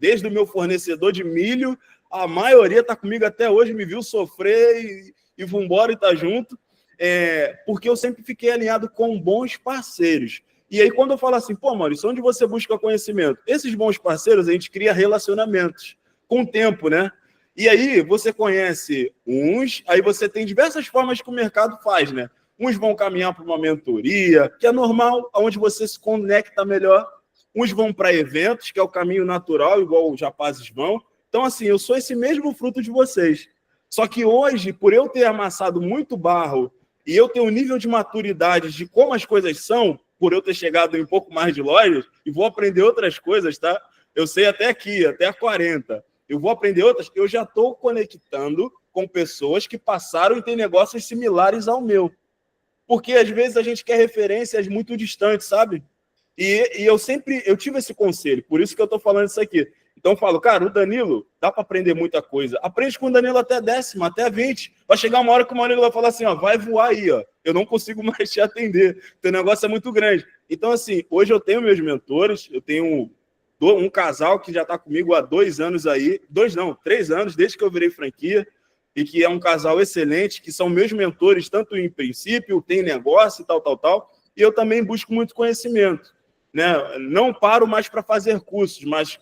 Desde o meu fornecedor de milho, a maioria está comigo até hoje, me viu sofrer e vambora e tá junto, porque eu sempre fiquei alinhado com bons parceiros. E aí, quando eu falo assim, Maurício, onde você busca conhecimento? Esses bons parceiros, a gente cria relacionamentos com o tempo, né? E aí você conhece uns, aí você tem diversas formas que o mercado faz, né? Uns vão caminhar para uma mentoria, que é normal, onde você se conecta melhor. Uns vão para eventos, que é o caminho natural, igual os rapazes vão. Então, assim, eu sou esse mesmo fruto de vocês. Só que hoje, por eu ter amassado muito barro e eu ter um nível de maturidade de como as coisas são, por eu ter chegado em um pouco mais de lojas, e vou aprender outras coisas, tá? Eu sei até aqui, até a 40. Eu vou aprender outras, eu já estou conectando com pessoas que passaram e têm negócios similares ao meu. Porque, às vezes, a gente quer referências muito distantes, sabe? E eu tive esse conselho, por isso que eu estou falando isso aqui. Então eu falo, cara, o Danilo, dá para aprender muita coisa. Aprende com o Danilo até 10ª, até 20. Vai chegar uma hora que o Danilo vai falar assim, ó, vai voar aí, ó. Eu não consigo mais te atender. Teu negócio é muito grande. Então, assim, hoje eu tenho meus mentores, eu tenho um casal que já está comigo há 2 anos aí, 3 anos, desde que eu virei franquia, e que é um casal excelente, que são meus mentores, tanto em princípio, tem negócio e tal. E eu também busco muito conhecimento, né? Não paro mais para fazer cursos, mas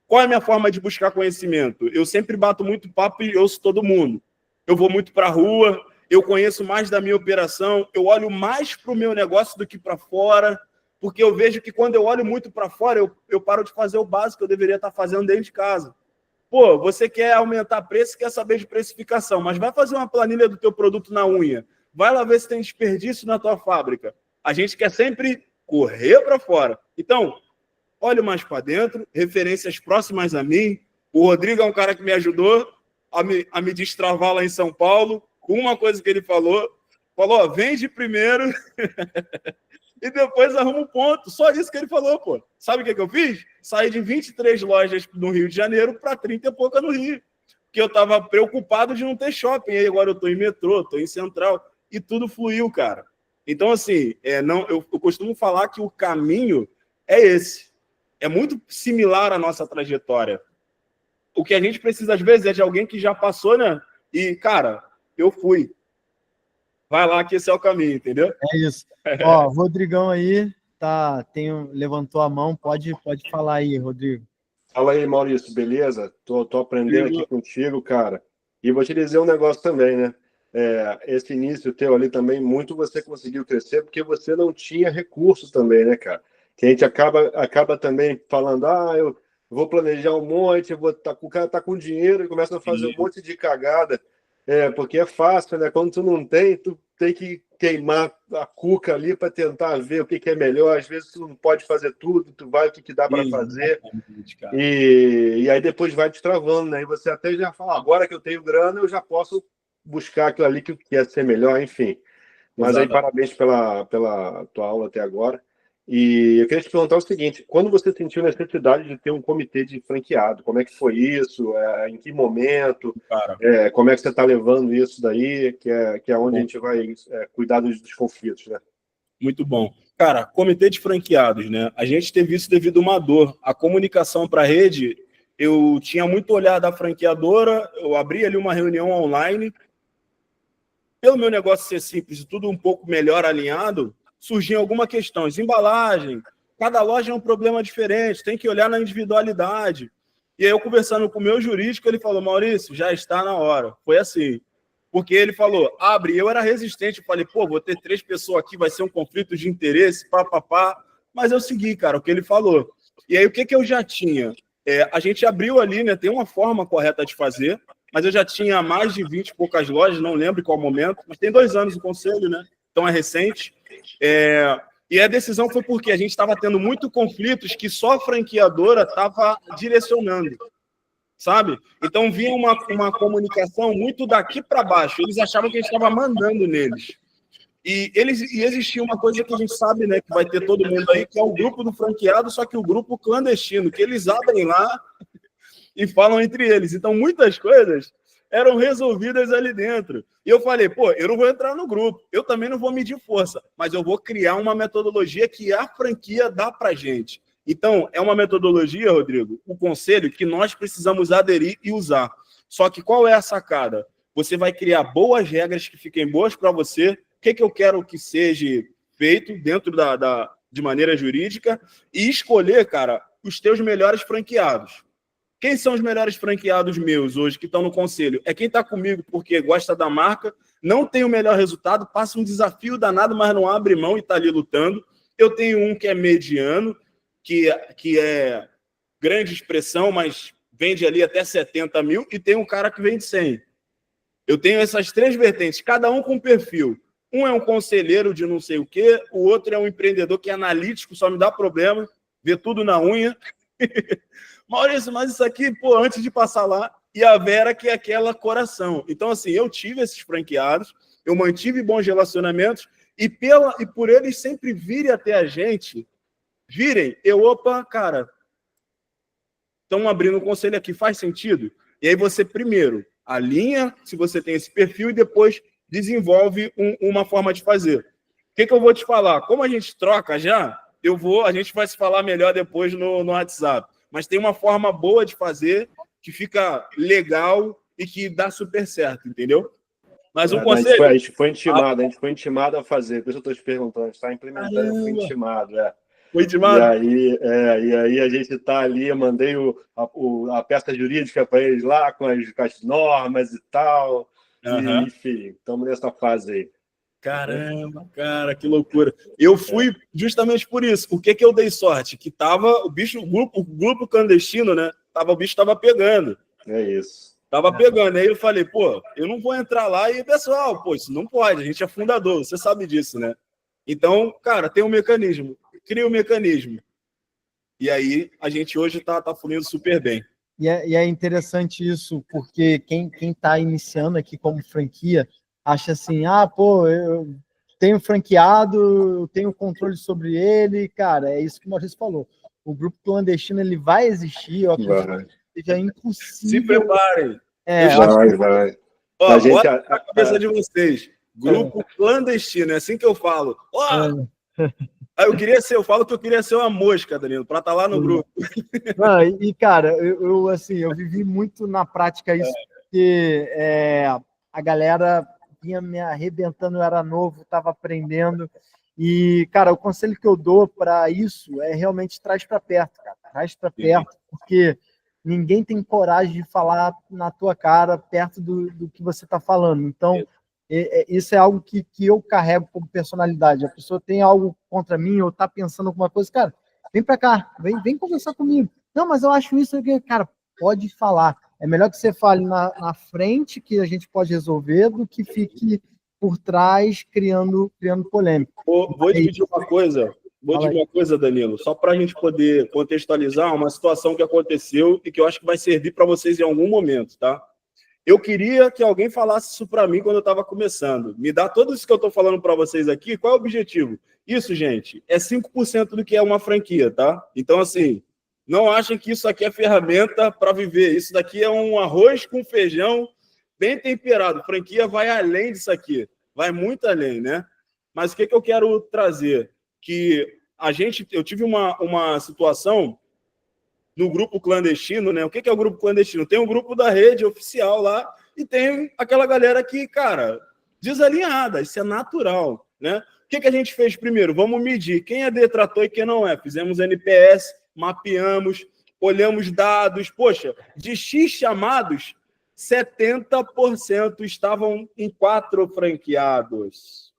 qual é a minha forma de buscar conhecimento? Eu sempre bato muito papo e ouço todo mundo. Eu vou muito para a rua, eu conheço mais da minha operação, eu olho mais para o meu negócio do que para fora, porque eu vejo que quando eu olho muito para fora, eu paro de fazer o básico que eu deveria estar fazendo dentro de casa. Pô, você quer aumentar preço, quer saber de precificação, mas vai fazer uma planilha do teu produto na unha. Vai lá ver se tem desperdício na tua fábrica. A gente quer sempre correr para fora. Então, olho mais para dentro, referências próximas a mim. O Rodrigo é um cara que me ajudou a me destravar lá em São Paulo. Uma coisa que ele falou, vende primeiro e depois arruma um ponto. Só isso que ele falou, pô. Sabe o que eu fiz? Saí de 23 lojas no Rio de Janeiro para 30 e pouca no Rio. Porque eu estava preocupado de não ter shopping. Aí agora eu estou em metrô, estou em Central. E tudo fluiu, cara. Então, assim, eu costumo falar que o caminho é esse. É muito similar à nossa trajetória. O que a gente precisa, às vezes, é de alguém que já passou, né? E, cara, eu fui. Vai lá que esse é o caminho, entendeu? É isso. Ó, Rodrigão aí levantou a mão. Pode falar aí, Rodrigo. Fala aí, Maurício, beleza? Tô aprendendo aqui contigo, cara. E vou te dizer um negócio também, né? Esse início teu ali também, muito você conseguiu crescer porque você não tinha recursos também, né, cara? Que a gente acaba também falando, eu vou planejar um monte, o cara tá com dinheiro e começa a fazer um monte de cagada, porque é fácil, né? Quando tu não tem, tu tem que queimar a cuca ali para tentar ver o que é melhor. Às vezes tu não pode fazer tudo, tu vai o que dá para fazer. E aí depois vai te travando, né? E você até já fala, agora que eu tenho grana, eu já posso buscar aquilo ali que quer ser melhor, enfim. Mas aí parabéns pela tua aula até agora. E eu queria te perguntar o seguinte, quando você sentiu necessidade de ter um comitê de franqueado, como é que foi isso? Em que momento? Como é que você está levando isso daí? Que é onde a gente vai cuidar dos conflitos, né? Muito bom. Cara, comitê de franqueados, né? A gente teve isso devido a uma dor. A comunicação para a rede, eu tinha muito olhar da franqueadora, eu abri ali uma reunião online. Pelo meu negócio ser simples e tudo um pouco melhor alinhado, surgiam algumas questões. Embalagem, cada loja é um problema diferente, tem que olhar na individualidade. E aí eu conversando com o meu jurídico, ele falou, Maurício, já está na hora. Foi assim. Porque ele falou, abre, eu era resistente, eu falei, vou ter 3 pessoas aqui, vai ser um conflito de interesse, papapá. Mas eu segui, cara, o que ele falou. E aí o que eu já tinha? A gente abriu ali, né? Tem uma forma correta de fazer, mas eu já tinha mais de 20 e poucas lojas, não lembro em qual momento, mas tem 2 anos o conselho, né? Então é recente. E a decisão foi porque a gente estava tendo muito conflitos que só a franqueadora estava direcionando, sabe? Então vinha uma comunicação muito daqui para baixo. Eles achavam que a gente estava mandando neles. E existia uma coisa que a gente sabe, né, que vai ter todo mundo aí, que é o grupo do franqueado, só que o grupo clandestino, que eles abrem lá e falam entre eles. Então, muitas coisas eram resolvidas ali dentro. E eu falei, eu não vou entrar no grupo, eu também não vou medir força, mas eu vou criar uma metodologia que a franquia dá para gente. Então, é uma metodologia, Rodrigo, o conselho que nós precisamos aderir e usar. Só que qual é a sacada? Você vai criar boas regras que fiquem boas para você. O que eu quero que seja feito dentro de maneira jurídica e escolher, cara, os teus melhores franqueados. Quem são os melhores franqueados meus hoje que estão no conselho? É quem está comigo porque gosta da marca, não tem o melhor resultado, passa um desafio danado, mas não abre mão e está ali lutando. Eu tenho um que é mediano, que é grande expressão, mas vende ali até 70 mil, e tem um cara que vende 100. Eu tenho essas 3 vertentes, cada um com um perfil. Um é um conselheiro de não sei o quê, o outro é um empreendedor que é analítico, só me dá problema, vê tudo na unha. Maurício, mas isso aqui, pô, antes de passar lá, e a Vera, que é aquela coração. Então, assim, eu tive esses franqueados, eu mantive bons relacionamentos, e por eles sempre virem até a gente, opa, cara, estão abrindo um conselho aqui, faz sentido? E aí você, primeiro, alinha, se você tem esse perfil, e depois desenvolve uma forma de fazer. O que eu vou te falar? Como a gente troca já, a gente vai se falar melhor depois no WhatsApp. Mas tem uma forma boa de fazer, que fica legal e que dá super certo, entendeu? Mas um conselho... A gente foi intimado a fazer, por isso eu estou te perguntando, a gente está implementando, foi intimado, Foi intimado? E aí a gente está ali, eu mandei a peça jurídica para eles lá, com as normas e tal, e, enfim, estamos nessa fase aí. Caramba, cara, que loucura. Eu fui justamente por isso. O que eu dei sorte? Que tava o grupo clandestino, né? O bicho tava pegando. É isso. Tava pegando. Aí eu falei, pô, eu não vou entrar lá e, pessoal, pô, isso não pode, a gente é fundador, você sabe disso, né? Então, cara, tem um mecanismo. Cria um mecanismo. E aí, a gente hoje tá fluindo super bem. E é interessante isso, porque quem está iniciando aqui como franquia acha assim, pô, eu tenho franqueado, eu tenho controle sobre ele, cara, é isso que o Maurício falou. O grupo clandestino, ele vai existir, eu acredito que seja impossível... Se preparem. Vai. Ó, bota na cabeça de vocês. Grupo clandestino, é assim que eu falo. Eu falo que eu queria ser uma mosca, Danilo, para estar lá no grupo. E cara, eu vivi muito na prática isso, porque a galera vinha me arrebentando, eu era novo, estava aprendendo. E, cara, o conselho que eu dou para isso é realmente traz para perto, cara. Traz para perto, porque ninguém tem coragem de falar na tua cara perto do que você está falando. Então, isso é algo que eu carrego como personalidade. A pessoa tem algo contra mim ou está pensando alguma coisa, cara, vem para cá, vem conversar comigo. Não, mas eu acho isso aqui, cara, pode falar. É melhor que você fale na frente, que a gente pode resolver, do que fique por trás criando polêmica. Vou dividir uma coisa. Danilo, só para a gente poder contextualizar uma situação que aconteceu e que eu acho que vai servir para vocês em algum momento, tá? Eu queria que alguém falasse isso para mim quando eu estava começando. Me dá tudo isso que eu estou falando para vocês aqui. Qual é o objetivo? Isso, gente, é 5% do que é uma franquia, tá? Então, assim, não achem que isso aqui é ferramenta para viver. Isso daqui é um arroz com feijão bem temperado. Franquia vai além disso aqui. Vai muito além, né? Mas o que eu quero trazer? Que eu tive uma situação no grupo clandestino, né? O que é o grupo clandestino? Tem um grupo da rede oficial lá e tem aquela galera que, cara, desalinhada. Isso é natural, né? O que a gente fez primeiro? Vamos medir quem é detrator e quem não é. Fizemos NPS, mapeamos, olhamos dados. Poxa, de X chamados, 70% estavam em 4 franqueados.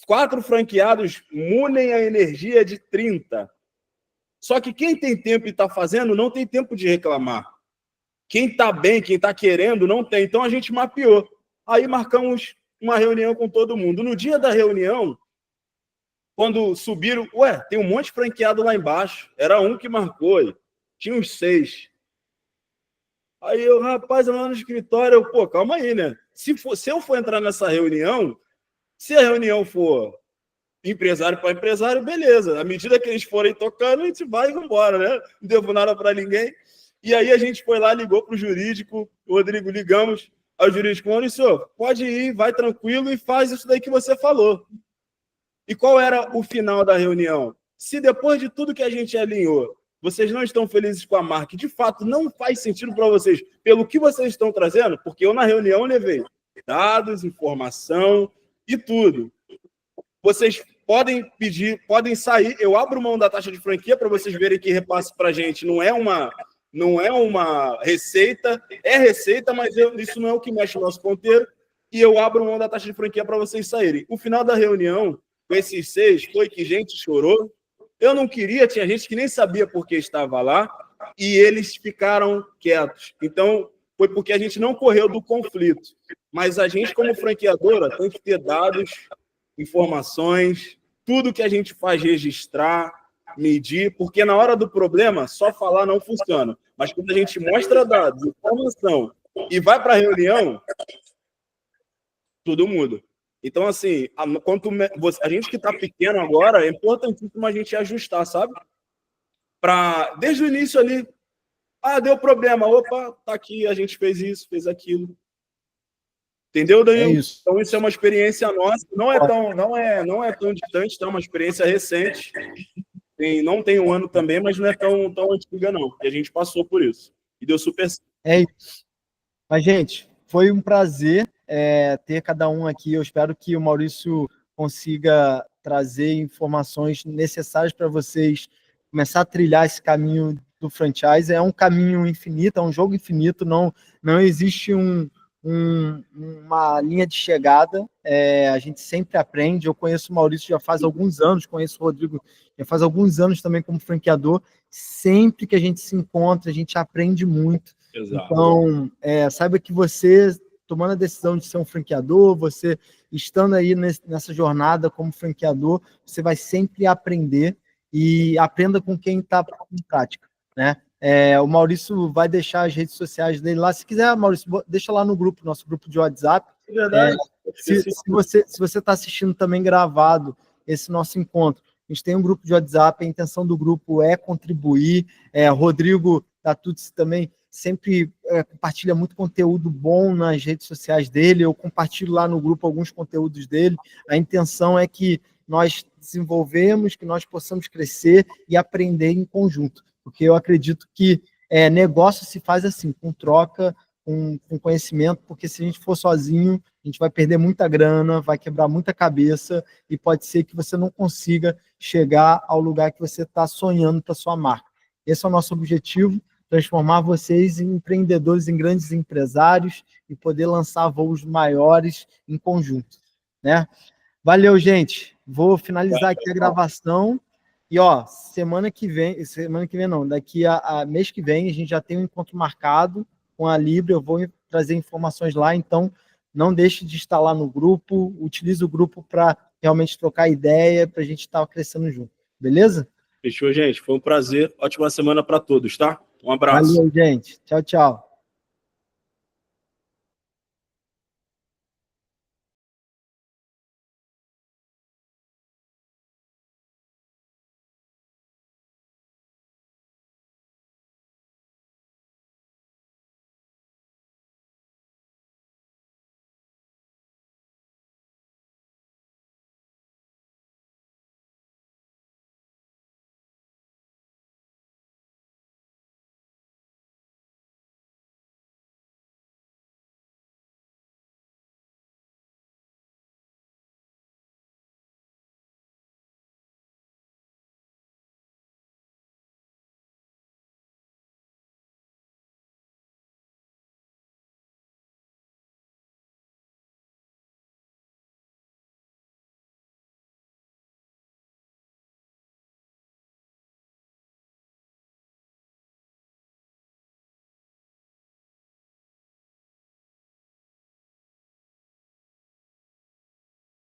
4 franqueados munem a energia de 30. Só que quem tem tempo e está fazendo, não tem tempo de reclamar. Quem está bem, quem está querendo, não tem. Então, a gente mapeou. Aí, marcamos uma reunião com todo mundo. No dia da reunião, quando subiram... tem um monte de franqueado lá embaixo. Era um que marcou. Tinha uns 6. Aí, rapaz, lá no escritório, calma aí, né? Se eu for entrar nessa reunião, se a reunião for empresário para empresário, beleza. À medida que eles forem tocando, a gente vai e embora, né? Não devo nada para ninguém. E aí a gente foi lá, ligou para o jurídico, o Rodrigo, ligamos ao jurídico, Maurício, pode ir, vai tranquilo e faz isso daí que você falou. E qual era o final da reunião? Se depois de tudo que a gente alinhou, vocês não estão felizes com a marca, de fato não faz sentido para vocês, pelo que vocês estão trazendo, porque eu na reunião levei dados, informação e tudo. Vocês podem pedir, podem sair. Eu abro mão da taxa de franquia para vocês verem que repasse para a gente não é uma receita, é receita, mas isso não é o que mexe no nosso ponteiro. E eu abro mão da taxa de franquia para vocês saírem. O final da reunião, com esses 6, foi que gente chorou. Eu não queria, tinha gente que nem sabia por que estava lá, e eles ficaram quietos. Então, foi porque a gente não correu do conflito. Mas a gente, como franqueadora, tem que ter dados, informações, tudo que a gente faz registrar, medir, porque na hora do problema, só falar não funciona. Mas quando a gente mostra dados, informação e vai para a reunião, tudo muda. Então, assim, a gente que está pequeno agora, é importantíssimo a gente ajustar, sabe? Desde o início ali, deu problema, opa, tá aqui, a gente fez isso, fez aquilo. Entendeu, Danilo? É isso. Então, isso é uma experiência nossa, não é tão distante, tá? Uma experiência recente. Não tem um ano também, mas não é tão antiga, não. E a gente passou por isso. E deu super certo. É isso. Mas, gente, foi um prazer ter cada um aqui. Eu espero que o Maurício consiga trazer informações necessárias para vocês começar a trilhar esse caminho do franchise. É um caminho infinito, é um jogo infinito, não existe uma linha de chegada, a gente sempre aprende. Eu conheço o Maurício já faz alguns anos, conheço o Rodrigo já faz alguns anos também como franqueador. Sempre que a gente se encontra, a gente aprende muito. Exato. Então, saiba que você, tomando a decisão de ser um franqueador, você estando aí nessa jornada como franqueador, você vai sempre aprender, e aprenda com quem está em prática, né? O Maurício vai deixar as redes sociais dele lá. Se quiser, Maurício, deixa lá no grupo, nosso grupo de WhatsApp. É verdade. Se você está assistindo também gravado esse nosso encontro, a gente tem um grupo de WhatsApp, a intenção do grupo é contribuir. Rodrigo Tatuzzi também sempre compartilha muito conteúdo bom nas redes sociais dele. Eu compartilho lá no grupo alguns conteúdos dele. A intenção é que nós desenvolvemos, que nós possamos crescer e aprender em conjunto. Porque eu acredito que negócio se faz assim, com troca, com conhecimento, porque se a gente for sozinho, a gente vai perder muita grana, vai quebrar muita cabeça, e pode ser que você não consiga chegar ao lugar que você está sonhando para sua marca. Esse é o nosso objetivo, transformar vocês em empreendedores, em grandes empresários, e poder lançar voos maiores em conjunto, né? Valeu, gente. Vou finalizar aqui a gravação. E, semana que vem não, daqui a mês que vem, a gente já tem um encontro marcado com a Libra. Eu vou trazer informações lá, então não deixe de estar lá no grupo, utilize o grupo para realmente trocar ideia, para a gente estar crescendo junto. Beleza? Fechou, gente. Foi um prazer. Ótima semana para todos, tá? Um abraço. Valeu, gente. Tchau, tchau.